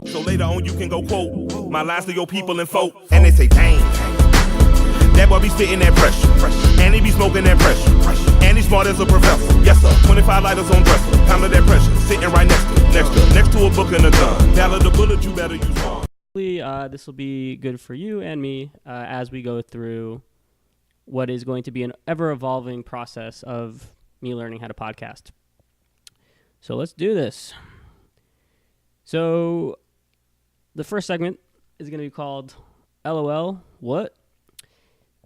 So later on you can go quote my lines to your people and folk. And they say, dang, that boy be spitting that pressure. And he be smoking that pressure. And he's smart as a professor. Yes sir, 25 lighters on dresser. Pound of that pressure, sitting right next to a book and a gun. Valor the bullet, you better use one. This will be good for you and me as we go through what is going to be an ever-evolving process of me learning how to podcast. So let's do this. So the first segment is going to be called LOL, What?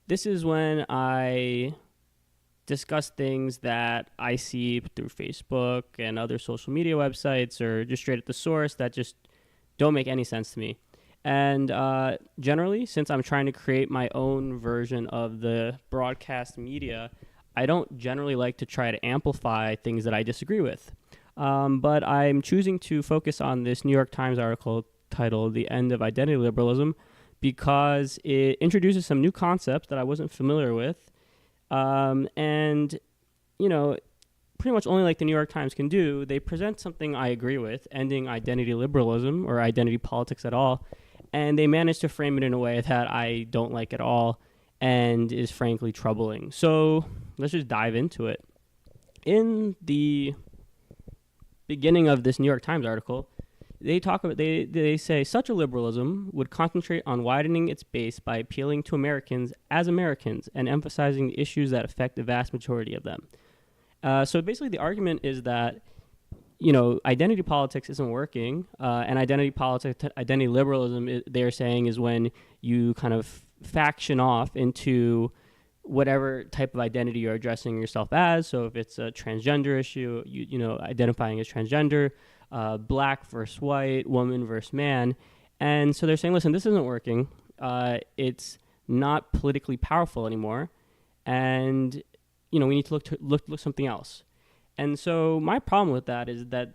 This is when I discuss things that I see through Facebook and other social media websites or just straight at the source that just don't make any sense to me. And generally, since I'm trying to create my own version of the broadcast media, I don't generally like to try to amplify things that I disagree with. But I'm choosing to focus on this New York Times article titled The End of Identity Liberalism because it introduces some new concepts that I wasn't familiar with. And, you know, pretty much only like the New York Times can do, they present something I agree with, ending identity liberalism or identity politics at all, and they manage to frame it in a way that I don't like at all and is frankly troubling. So let's just dive into it. In the beginning of this New York Times article, they talk about they say such a liberalism would concentrate on widening its base by appealing to Americans as Americans and emphasizing the issues that affect the vast majority of them. So basically, the argument is that identity politics isn't working, and identity liberalism, they're saying, is when you kind of faction off into whatever type of identity you're addressing yourself as. So if it's a transgender issue, identifying as transgender, black versus white, woman versus man. And so they're saying, listen, this isn't working. It's not politically powerful anymore. And, we need to look something else. And so my problem with that is that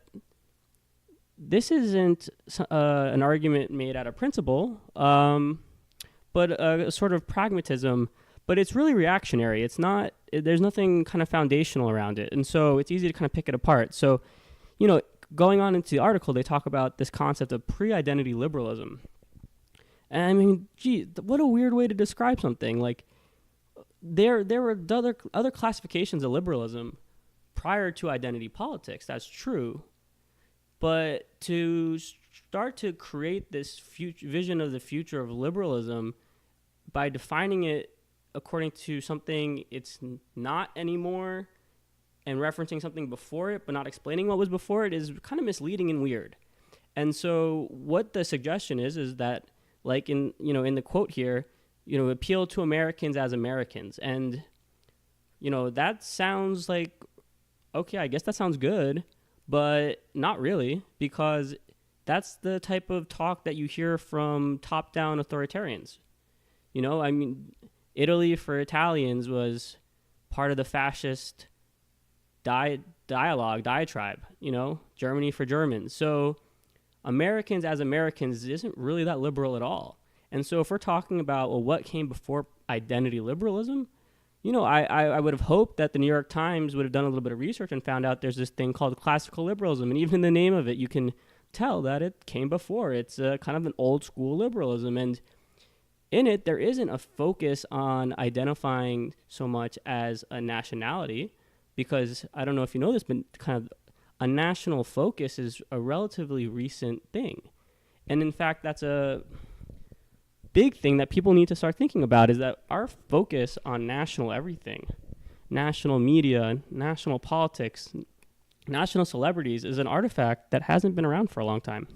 this isn't an argument made out of principle, but a sort of pragmatism. But it's really reactionary. It's not. There's nothing kind of foundational around it, and so it's easy to kind of pick it apart. So, going on into the article, they talk about this concept of pre-identity liberalism. And I mean, gee, what a weird way to describe something. Like, there were other classifications of liberalism prior to identity politics. That's true. But to start to create this vision of the future of liberalism by defining it according to something it's not anymore and referencing something before it but not explaining what was before it is kind of misleading and weird. And so what the suggestion is that, like in the quote here, appeal to Americans as Americans. And that sounds like, okay, I guess that sounds good, but not really, because that's the type of talk that you hear from top-down authoritarians. I mean, Italy for Italians was part of the fascist diatribe, Germany for Germans. So Americans as Americans isn't really that liberal at all. And so if we're talking about, well, what came before identity liberalism, I would have hoped that the New York Times would have done a little bit of research and found out there's this thing called classical liberalism. And even in the name of it, you can tell that it came before. It's kind of an old school liberalism. And in it, there isn't a focus on identifying so much as a nationality, because I don't know if you know this, but kind of a national focus is a relatively recent thing. And in fact, that's a big thing that people need to start thinking about, is that our focus on national everything, national media, national politics, national celebrities is an artifact that hasn't been around for a long time.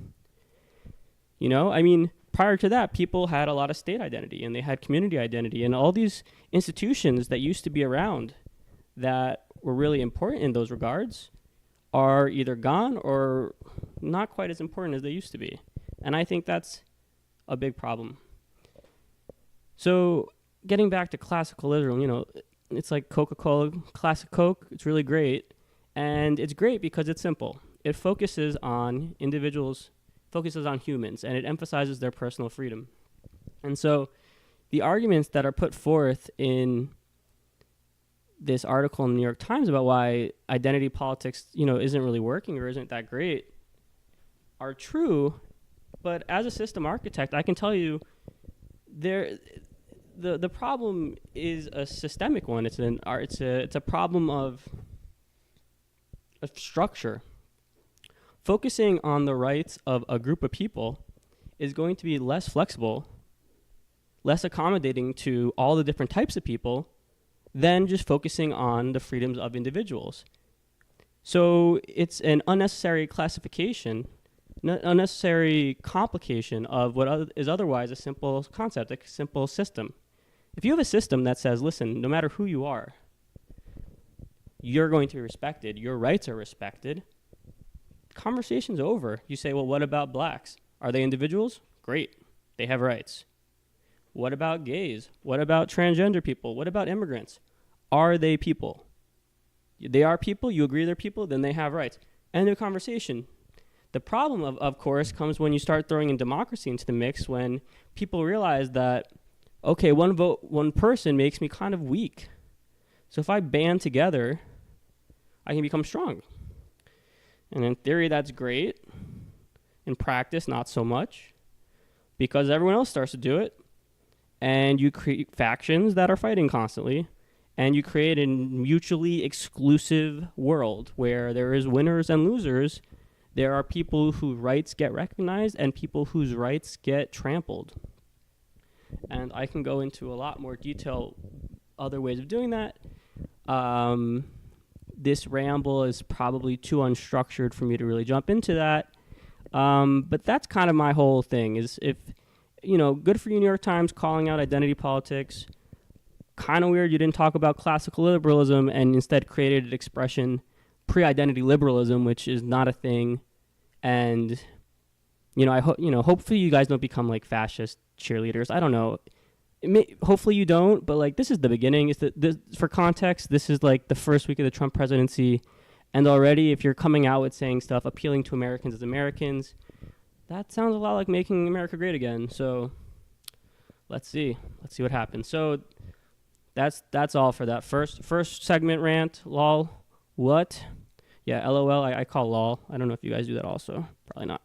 I mean, prior to that, people had a lot of state identity and they had community identity, and all these institutions that used to be around that were really important in those regards are either gone or not quite as important as they used to be. And I think that's a big problem. So getting back to classical liberalism, it's like Coca-Cola, classic Coke. It's really great. And it's great because it's simple. It focuses on individuals, focuses on humans, and it emphasizes their personal freedom. And so the arguments that are put forth in this article in the New York Times about why identity politics, isn't really working or isn't that great are true But as a system architect, I can tell you the problem is a systemic one. It's a problem of structure. Focusing on the rights of a group of people is going to be less flexible, less accommodating to all the different types of people than just focusing on the freedoms of individuals. So it's an unnecessary classification, unnecessary complication of what is otherwise a simple concept, a simple system. If you have a system that says, listen, no matter who you are, you're going to be respected, your rights are respected, conversation's over. You say, well, what about blacks? Are they individuals? Great, they have rights. What about gays? What about transgender people? What about immigrants? Are they people? They are people, you agree they're people, then they have rights. End of conversation. The problem, of course, comes when you start throwing in democracy into the mix, when people realize that, okay, one vote, one person makes me kind of weak. So if I band together, I can become strong. And in theory, that's great. In practice, not so much, because everyone else starts to do it, and you create factions that are fighting constantly, and you create a mutually exclusive world where there is winners and losers. There are people whose rights get recognized and people whose rights get trampled. And I can go into a lot more detail, other ways of doing that. This ramble is probably too unstructured for me to really jump into that. But that's kind of my whole thing is if, good for you, New York Times, calling out identity politics. Kind of weird you didn't talk about classical liberalism and instead created an expression, PreIdentity Liberalism, which is not a thing. And, hopefully you guys don't become like fascist cheerleaders. I don't know. Hopefully you don't, but like this is the beginning. For context, this is like the first week of the Trump presidency. And already if you're coming out with saying stuff appealing to Americans as Americans, that sounds a lot like making America great again. So let's see what happens. So that's all for that first segment rant. Lol. What? Yeah, LOL. I call lol. I don't know if you guys do that also. Probably not.